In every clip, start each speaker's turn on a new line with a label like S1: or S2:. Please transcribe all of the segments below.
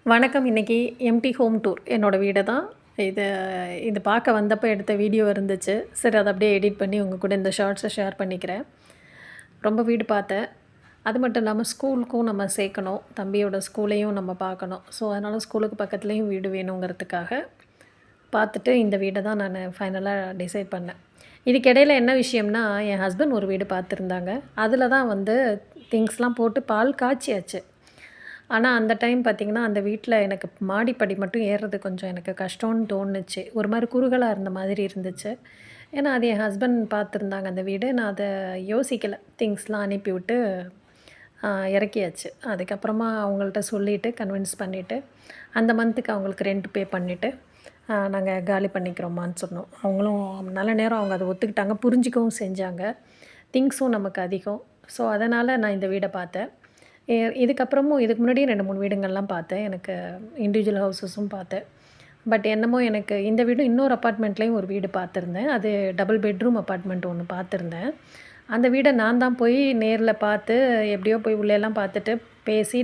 S1: வணக்கம். இன்றைக்கி empty home tour என்னோடய வீடு தான் இது. இது பார்க்க வந்தப்போ எடுத்த வீடியோ இருந்துச்சு. சரி, அதை அப்படியே எடிட் பண்ணி உங்கள் கூட இந்த ஷார்ட்ஸை ஷேர் பண்ணிக்கிறேன். ரொம்ப வீடு பார்த்தேன். அது மட்டும் இல்லாமல் ஸ்கூலுக்கும் நம்ம சேர்க்கணும், தம்பியோட ஸ்கூலையும் நம்ம பார்க்கணும். ஸோ அதனால் ஸ்கூலுக்கு பக்கத்துலேயும் வீடு வேணுங்கிறதுக்காக பார்த்துட்டு இந்த வீடை தான் நான் ஃபைனலாக டிசைட் பண்ணேன். இதுக்கிடையில் என்ன விஷயம்னா, என் ஹஸ்பண்ட் ஒரு வீடு பார்த்துருந்தாங்க. அதில் தான் வந்து திங்ஸ்லாம் போட்டு பால் காய்ச்சியாச்சு. ஆனால் அந்த டைம் பார்த்திங்கன்னா, அந்த வீட்டில் எனக்கு மாடிப்படி மட்டும் ஏறுறது கொஞ்சம் எனக்கு கஷ்டம்னு தோணுச்சு. ஒரு மாதிரி குறுகலாக இருந்த மாதிரி இருந்துச்சு. ஏன்னா அது என் ஹஸ்பண்ட் பார்த்துருந்தாங்க அந்த வீடு. நான் அதை யோசிக்கலை. திங்ஸ்லாம் அனுப்பிவிட்டு இறக்கியாச்சு. அதுக்கப்புறமா அவங்கள்ட்ட சொல்லிவிட்டு கன்வின்ஸ் பண்ணிவிட்டு அந்த மந்த்துக்கு அவங்களுக்கு ரெண்ட் பே பண்ணிவிட்டு நாங்கள் காலி பண்ணிக்கிறோமான்னு சொன்னோம். அவங்களும் நல்ல நேரம் அவங்க அதை ஒத்துக்கிட்டாங்க, புரிஞ்சிக்கவும் செஞ்சாங்க. திங்ஸும் நமக்கு அதிகம். ஸோ அதனால் நான் இந்த வீடை பார்த்தேன். இதுக்கப்புறமும் இதுக்கு முன்னாடியே 2-3 வீடுங்கள்லாம் பார்த்தேன். எனக்கு இண்டிவிஜுவல் ஹவுஸஸும் பார்த்தேன். பட் என்னமோ எனக்கு இந்த வீடும் இன்னொரு அப்பார்ட்மெண்ட்லேயும் ஒரு வீடு பார்த்துருந்தேன். அது டபுள் பெட்ரூம் அப்பார்ட்மெண்ட் ஒன்று பார்த்துருந்தேன். அந்த வீடை நான் தான் போய் நேரில் பார்த்து எப்படியோ போய் உள்ளேலாம் பார்த்துட்டு பேசி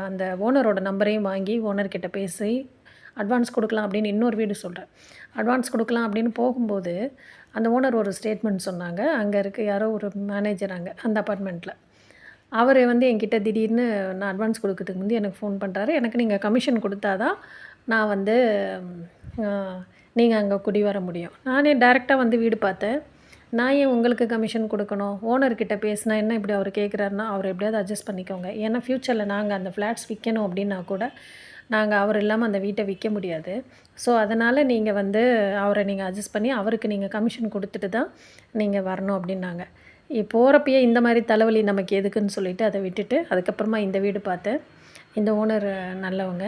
S1: அந்த ஓனரோட நம்பரையும் வாங்கி ஓனர்கிட்ட பேசி அட்வான்ஸ் கொடுக்கலாம் அப்படின்னு இன்னொரு வீடு சொல்கிறேன். அட்வான்ஸ் கொடுக்கலாம் அப்படின்னு போகும்போது அந்த ஓனர் ஒரு ஸ்டேட்மெண்ட் சொன்னாங்க. அங்கே இருக்க யாரோ ஒரு மேனேஜர் அங்கே அந்த அப்பார்ட்மெண்ட்டில். அவர் வந்து என்கிட்ட திடீர்னு நான் அட்வான்ஸ் கொடுக்கறதுக்கு முந்தி எனக்கு ஃபோன் பண்ணுறாரு. எனக்கு நீங்கள் கமிஷன் கொடுத்தா தான் நான் வந்து நீங்கள் அங்கே குடி வர முடியும். நானே டைரெக்டாக வந்து வீடு பார்த்தேன். நான் ஏன் உங்களுக்கு கமிஷன் கொடுக்கணும்? ஓனர்கிட்ட பேசினா என்ன இப்படி அவர் கேட்குறாருன்னா, அவர் எப்படியாவது அட்ஜஸ்ட் பண்ணிக்கோங்க. ஏன்னா ஃப்யூச்சரில் நாங்கள் அந்த ஃப்ளாட்ஸ் விற்கணும் அப்படின்னா கூட நாங்கள் அவர் இல்லாமல் அந்த வீட்டை விற்க முடியாது. ஸோ அதனால் நீங்கள் வந்து அவரை நீங்கள் அட்ஜஸ்ட் பண்ணி அவருக்கு நீங்கள் கமிஷன் கொடுத்துட்டு தான் நீங்கள் வரணும் அப்படின்னாங்க. போகிறப்பயே இந்த மாதிரி தலைவலி நமக்கு எதுக்குன்னு சொல்லிவிட்டு அதை விட்டுட்டு அதுக்கப்புறமா இந்த வீடு பார்த்தேன். இந்த ஓனர் நல்லவங்க.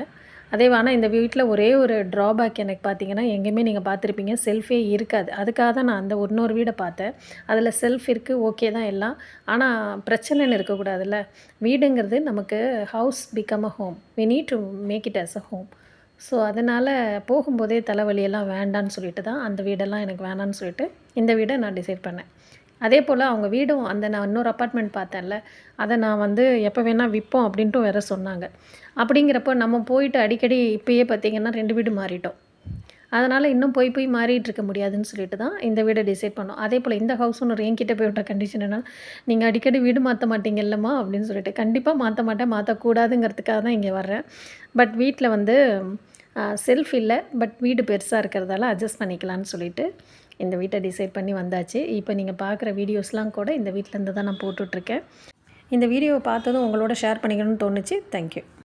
S1: ஆனால் இந்த வீட்டில் ஒரே ஒரு ட்ராபேக் எனக்கு பார்த்திங்கன்னா, எங்கேயுமே நீங்கள் பார்த்துருப்பீங்க, செல்ஃபே இருக்காது. அதுக்காக தான் நான் அந்த இன்னொரு வீடை பார்த்தேன். அதில் செல்ஃப் இருக்குது, ஓகே தான் எல்லாம். ஆனால் பிரச்சனைன்னு இருக்கக்கூடாதுல்ல. வீடுங்கிறது நமக்கு house become a home. We need to make it as a home. So அதனால் போகும்போதே தலைவலியெல்லாம் வேண்டான்னு சொல்லிட்டு தான் அந்த வீடெல்லாம் எனக்கு வேணான்னு சொல்லிட்டு இந்த வீடை நான் டிசைட் பண்ணேன். அதே போல் அவங்க வீடும் நான் இன்னொரு அப்பார்ட்மெண்ட் பார்த்தேன்ல, அதை நான் வந்து எப்போ வேணால் விற்போம் அப்படின்ட்டும் வேறு சொன்னாங்க. அப்படிங்கிறப்போ நம்ம போயிட்டு அடிக்கடி இப்போயே பார்த்திங்கன்னா 2 வீடு மாறிட்டோம். அதனால் இன்னும் போய் மாறிட்டுருக்க முடியாதுன்னு சொல்லிட்டு தான் இந்த வீடை டிசைட் பண்ணோம். அதே போல் இந்த ஹவுஸ் ஓனர் என்கிட்ட போய் விட்ட கண்டிஷன் என்ன, நீங்கள் அடிக்கடி வீடு மாற்ற மாட்டீங்கல்லம்மா அப்படின்னு சொல்லிட்டு. கண்டிப்பாக மாற்ற மாட்டேன், மாற்றக்கூடாதுங்கிறதுக்காக தான் இங்கே வர்றேன். பட் வீட்டில் வந்து செல்ஃப் இல்லை, பட் வீடு பெருசாக இருக்கிறதால அட்ஜஸ்ட் பண்ணிக்கலான்னு சொல்லிட்டு இந்த வீட்டை டிசைட் பண்ணி வந்தாச்சு. இப்போ நீங்கள் பார்க்குற வீடியோஸ்லாம் கூட இந்த வீட்டிலேருந்து தான் நான் போட்டுட்ருக்கேன். இந்த வீடியோவை பார்த்ததும் உங்களோட ஷேர் பண்ணிக்கணும்னு தோணுச்சு. தேங்க்யூ.